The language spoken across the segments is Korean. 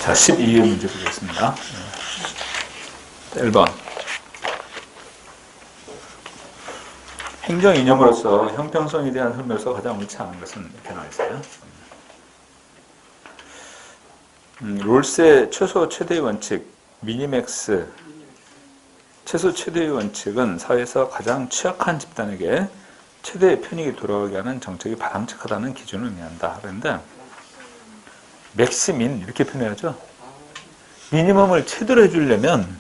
자, 12회 문제 보겠습니다. 1번. 행정 이념으로서 형평성에 대한 설명서 가장 옳지 않은 것은 이렇게 나와 있어요. 롤스의 최소 최대의 원칙, 미니맥스, 최소 최대의 원칙은 사회에서 가장 취약한 집단에게 최대의 편익이 돌아가게 하는 정책이 바람직하다는 기준을 의미한다. 그런데 맥시민 이렇게 표현해야죠. 미니멈을 최대로 해주려면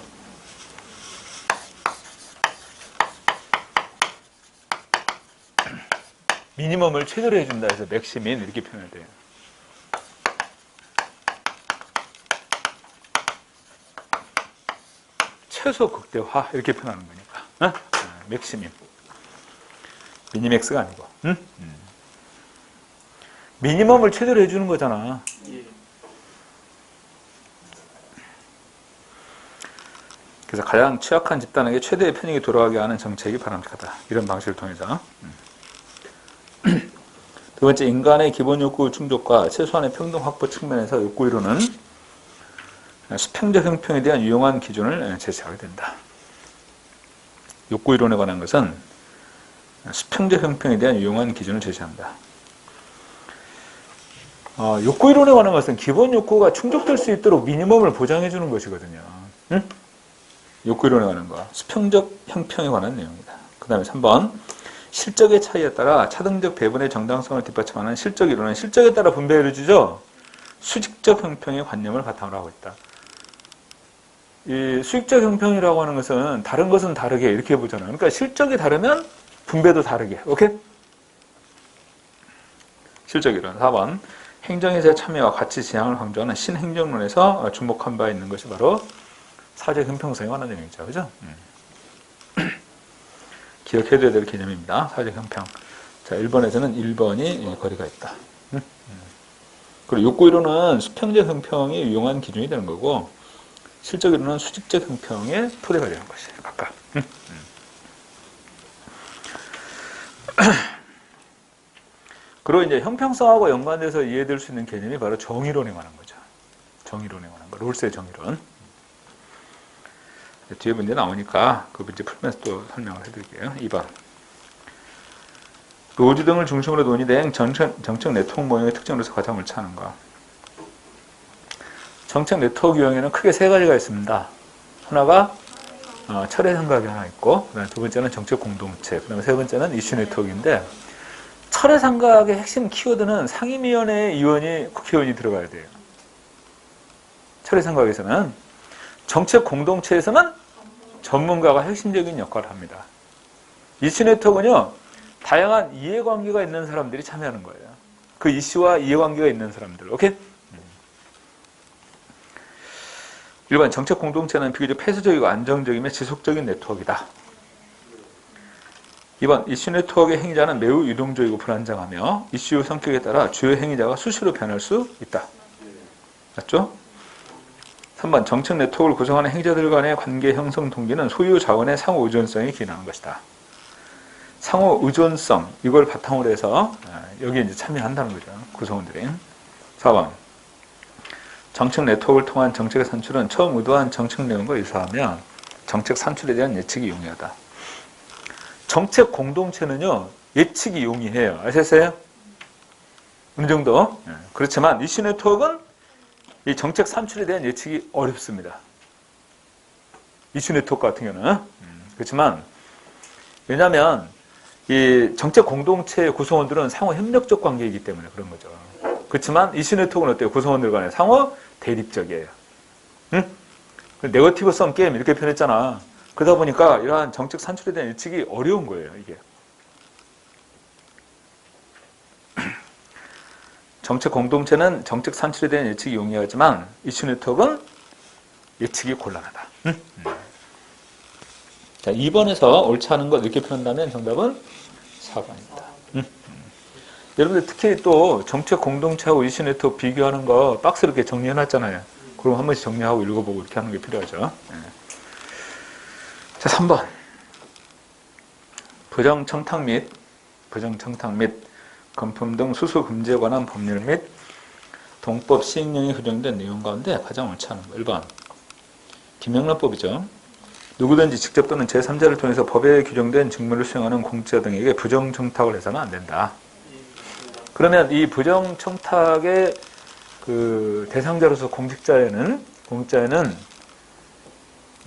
미니멈을 최대로 해준다 해서 맥시민 이렇게 표현해야 돼요. 최소 극대화 이렇게 표현하는 거니까. 맥시민. 미니맥스가 아니고. 미니멈을 최대로 해주는 거잖아. 그래서 가장 취약한 집단에게 최대의 편익이 돌아가게 하는 정책이 바람직하다. 이런 방식을 통해서. 두 번째, 인간의 기본 욕구 충족과 최소한의 평등 확보 측면에서 욕구 이론은 수평적 형평에 대한 유용한 기준을 제시하게 된다. 욕구 이론에 관한 것은 수평적 형평에 대한 유용한 기준을 제시한다. 욕구 이론에 관한 것은 기본 욕구가 충족될 수 있도록 미니멈을 보장해 주는 것이거든요. 욕구 이론에 관한 거. 수평적 형평에 관한 내용이다. 그 다음에 3번. 실적의 차이에 따라 차등적 배분의 정당성을 뒷받침하는 실적 이론은 실적에 따라 분배를 주죠. 수직적 형평의 관념을 바탕으로 하고 있다. 이 수직적 형평이라고 하는 것은 다른 것은 다르게 이렇게 보잖아요. 그러니까 실적이 다르면 분배도 다르게. 오케이? 실적 이론. 4번. 행정에서의 참여와 가치 지향을 강조하는 신행정론에서 주목한 바 있는 것이 바로 사회적 형평성에 관한 내용이죠. 그죠? 기억해둬야 될 개념입니다. 사회적 형평. 자, 1번에서는 1번이 거리가 있다. 그리고 욕구 이론은 수평적 형평이 유용한 기준이 되는 거고, 실적 이론은 수직적 형평의 토대가 되는 것이에요. 각각. 그리고 이제 형평성하고 연관돼서 이해될 수 있는 개념이 바로 정의론에 관한 거죠. 정의론에 관한 거. 롤스의 정의론. 뒤에 문제 나오니까 그 문제 풀면서 또 설명을 해드릴게요. 2번. 로즈 등을 중심으로 논의된 정책 네트워크 모형의 특징으로서 가장 옳지 않은가. 정책 네트워크 유형에는 크게 세 가지가 있습니다. 하나가 철회 생각이 하나 있고, 그다음에 두 번째는 정책 공동체, 그다음에 세 번째는 이슈 네트워크인데, 철회 생각의 핵심 키워드는 상임위원회 의원이 국회의원이 들어가야 돼요. 철회 생각에서는. 정책 공동체에서는 전문가가 핵심적인 역할을 합니다. 이슈 네트워크는요, 다양한 이해관계가 있는 사람들이 참여하는 거예요. 그 이슈와 이해관계가 있는 사람들. 오케이? 1번, 정책 공동체는 비교적 폐쇄적이고 안정적이며 지속적인 네트워크이다. 2번, 이슈 네트워크의 행위자는 매우 유동적이고 불안정하며 이슈 성격에 따라 주요 행위자가 수시로 변할 수 있다. 맞죠? 3번, 정책 네트워크를 구성하는 행위자들 간의 관계 형성 동기는 소유 자원의 상호 의존성에 기인하는 것이다. 상호 의존성, 이걸 바탕으로 해서 여기에 이제 참여한다는 거죠. 구성원들이. 4번, 정책 네트워크를 통한 정책의 산출은 처음 의도한 정책 내용과 유사하며 정책 산출에 대한 예측이 용이하다. 정책 공동체는요, 예측이 용이해요. 아셨어요? 어느 정도? 그렇지만 이슈 네트워크는 이 정책 산출에 대한 예측이 어렵습니다. 이슈 네트워크 같은 경우는. 그렇지만 왜냐하면 이 정책 공동체의 구성원들은 상호 협력적 관계이기 때문에 그런 거죠. 그렇지만 이슈 네트워크는 어때요? 구성원들 간에 상호 대립적이에요. 네거티브 썸 게임 이렇게 표현했잖아. 그러다 보니까 이러한 정책 산출에 대한 예측이 어려운 거예요. 이게. 정책 공동체는 정책 산출에 대한 예측이 용이하지만 이슈 네트워크는 예측이 곤란하다. 자, 2번에서 옳지 않은 것 이렇게 표현한다면 정답은 4번입니다. 여러분들 특히 또 정책 공동체하고 이슈 네트워크 비교하는 거 박스로 이렇게 정리해놨잖아요. 그럼 한 번씩 정리하고 읽어보고 이렇게 하는 게 필요하죠. 자, 3번. 부정청탁 및 금품 등 수수 금지에 관한 법률 및 동법 시행령에 규정된 내용 가운데 가장 옳지 않은 거. 1번. 김영란법이죠. 누구든지 직접 또는 제3자를 통해서 법에 규정된 직무를 수행하는 공직자 등에게 부정청탁을 해서는 안 된다. 그러면 이 부정청탁의 그 대상자로서 공직자에는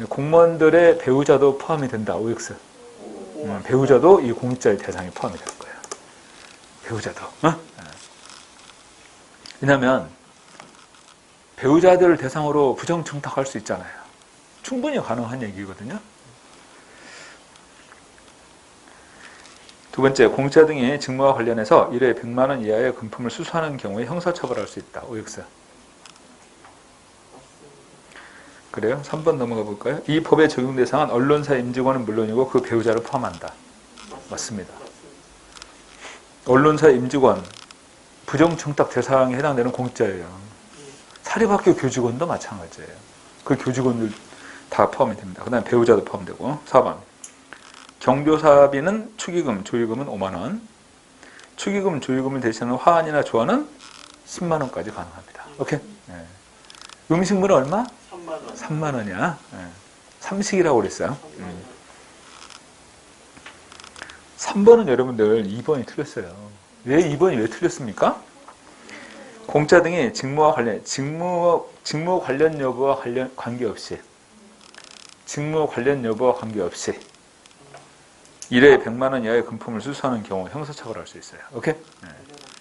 공무원들의 배우자도 포함이 된다. OX. 배우자도 이 공직자의 대상에 포함이 되는 거예요. 배우자도. 왜냐하면 배우자들을 대상으로 부정청탁할 수 있잖아요. 충분히 가능한 얘기거든요. 두 번째, 공직자 등이 직무와 관련해서 1회 100만 원 이하의 금품을 수수하는 경우에 형사처벌할 수 있다. OX. 그래요? 3번 넘어가 볼까요? 이 법의 적용 대상은 언론사 임직원은 물론이고 그 배우자를 포함한다. 맞습니다. 언론사 임직원, 부정청탁 대상에 해당되는 공직자예요. 사립학교 교직원도 마찬가지예요. 그 교직원들 다 포함이 됩니다. 그 다음에 배우자도 포함되고. 4번. 경조사비는 축의금, 조의금은 5만 원. 축의금, 조의금을 대신하는 화환이나 조화는 10만 원까지 가능합니다. 오케이? 네. 음식물은 얼마? 3만 원. 3만 원이야. 네. 삼식이라고 그랬어요. 3번은 여러분들 2번이 틀렸어요. 왜 2번이 왜 틀렸습니까? 공자 등이 직무 관련 여부와 관계없이 1회 100만 원 이하의 금품을 수수하는 경우 형사처벌할 수 있어요. 오케이? 네.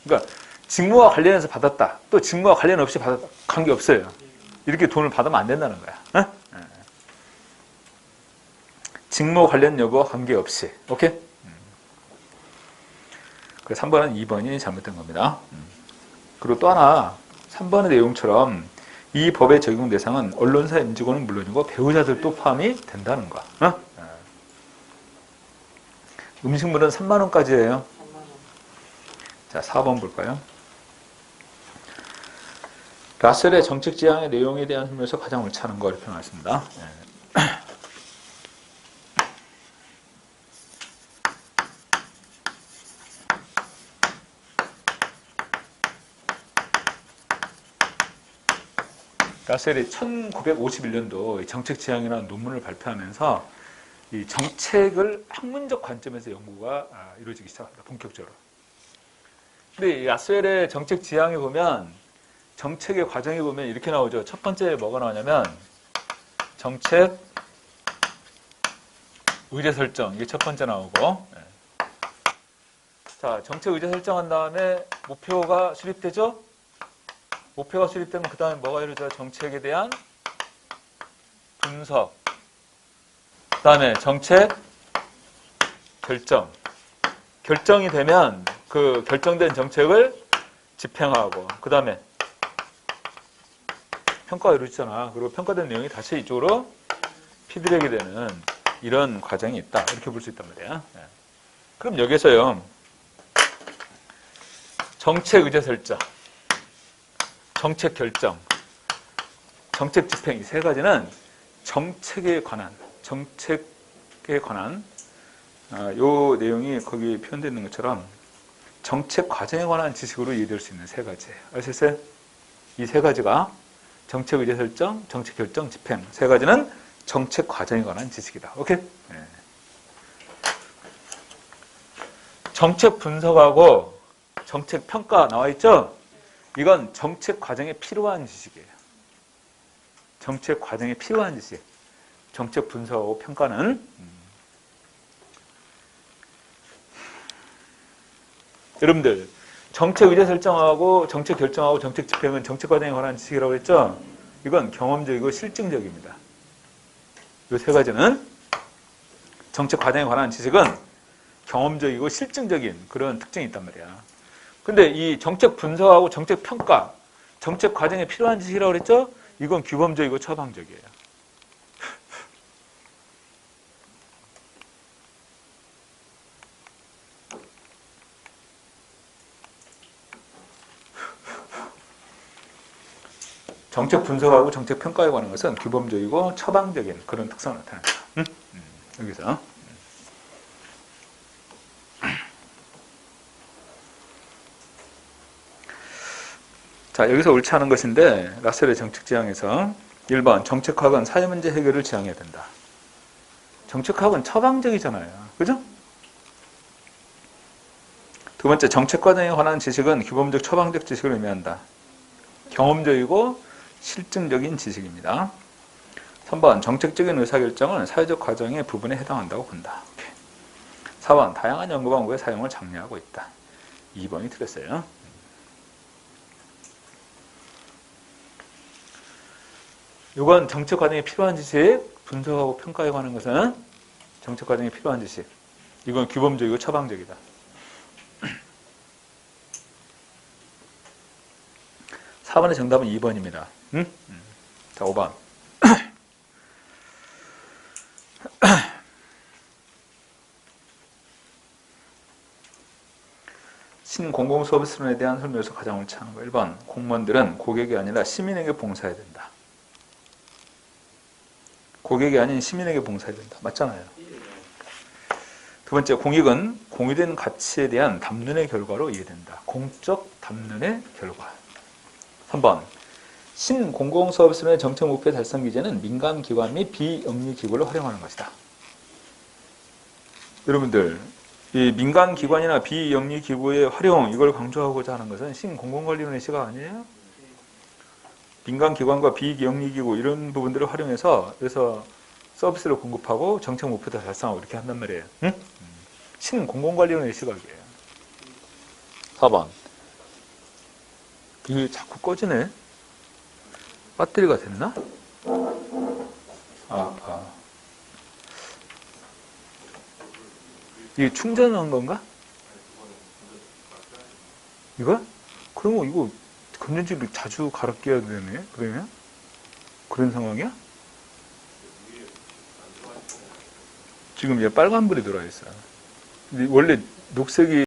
그러니까 직무와 관련해서 받았다. 또 직무와 관련 없이 받았다. 관계없어요. 이렇게 돈을 받으면 안 된다는 거야. 네. 직무 관련 여부와 관계없이. 오케이? 그래서 3번은 2번이 잘못된 겁니다. 그리고 또 하나 3번의 내용처럼 이 법의 적용 대상은 언론사 임직원은 물론이고 배우자들도 포함이 된다는 거. 음식물은 3만 원까지예요. 자, 4번 볼까요? 라셀의 정책 지향의 내용에 대한 설명에서 가장 옳지 않은 거 이렇게 나왔습니다. 라셀이 1951년도 정책 지향이라는 논문을 발표하면서 이 정책을 학문적 관점에서 연구가 이루어지기 시작합니다. 본격적으로. 근데 이 라셀의 정책 지향에 보면 정책의 과정에 보면 이렇게 나오죠. 첫 번째 뭐가 나오냐면 정책 의제 설정 이게 첫 번째 나오고 자 정책 의제 설정한 다음에 목표가 수립되죠. 목표가 수립되면 그 다음에 뭐가 이루어져요? 정책에 대한 분석 그 다음에 정책 결정이 되면 그 결정된 정책을 집행하고 그 다음에 평가가 이루어지잖아. 그리고 평가된 내용이 다시 이쪽으로 피드백이 되는 이런 과정이 있다. 이렇게 볼 수 있단 말이야. 그럼 여기서요. 정책 의제 설정, 정책 결정, 정책 집행 이 세 가지는 정책에 관한 요 내용이 거기 표현되어 있는 것처럼 정책 과정에 관한 지식으로 이해될 수 있는 세 가지예요. 아시겠어요? 이 세 가지가 정책 의제 설정, 정책 결정, 집행 세 가지는 정책 과정에 관한 지식이다. 오케이? 네. 정책 분석하고 정책 평가 나와 있죠? 이건 정책 과정에 필요한 지식이에요. 정책 과정에 필요한 지식. 정책 분석하고 평가는 여러분들 정책 의제 설정하고 정책 결정하고 정책 집행은 정책 과정에 관한 지식이라고 했죠? 이건 경험적이고 실증적입니다. 이 세 가지는 정책 과정에 관한 지식은 경험적이고 실증적인 그런 특징이 있단 말이야. 근데 이 정책 분석하고 정책 평가, 정책 과정에 필요한 지식이라고 그랬죠? 이건 규범적이고 처방적이에요. 정책 분석하고 정책 평가에 관한 것은 규범적이고 처방적인 그런 특성을 나타낸다. 여기서. 자, 여기서 옳지 않은 것인데 라셀의 정책 지향에서 1번 정책학은 사회 문제 해결을 지향해야 된다. 정책학은 처방적이잖아요. 그죠? 두 번째, 정책 과정에 관한 지식은 기본적 처방적 지식을 의미한다. 경험적이고 실증적인 지식입니다. 3번, 정책적인 의사결정은 사회적 과정의 부분에 해당한다고 본다. 4번, 다양한 연구방법의 사용을 장려하고 있다. 2번이 틀렸어요. 이건 정책 과정에 필요한 지식, 분석하고 평가에 관한 것은 정책 과정에 필요한 지식. 이건 규범적이고 처방적이다. 4번의 정답은 2번입니다. 응? 자, 5번. 신공공서비스론에 대한 설명에서 가장 옳지 않은 거. 1번. 공무원들은 고객이 아니라 시민에게 봉사해야 된다. 고객이 아닌 시민에게 봉사해야 된다. 맞잖아요. 두 번째, 공익은 공유된 가치에 대한 담론의 결과로 이해된다. 공적 담론의 결과. 3번, 신공공서비스론의 정책 목표 달성 기제는 민간기관 및 비영리기구를 활용하는 것이다. 여러분들, 이 민간기관이나 비영리기구의 활용, 이걸 강조하고자 하는 것은 신공공관리론의 시각 아니에요? 민간기관과 비영리기구 이런 부분들을 활용해서 그래서 서비스를 공급하고 정책 목표도 달성하고 이렇게 한단 말이에요. 응? 신공공관리론의 시각이에요. 4번. 이게 자꾸 꺼지네. 배터리가 됐나? 이게 충전한 건가? 이거? 그러면 이거 건전지를 자주 갈아 끼워야 되네. 그러면? 그런 상황이야? 지금 얘 빨간불이 들어와 있어요. 원래 녹색이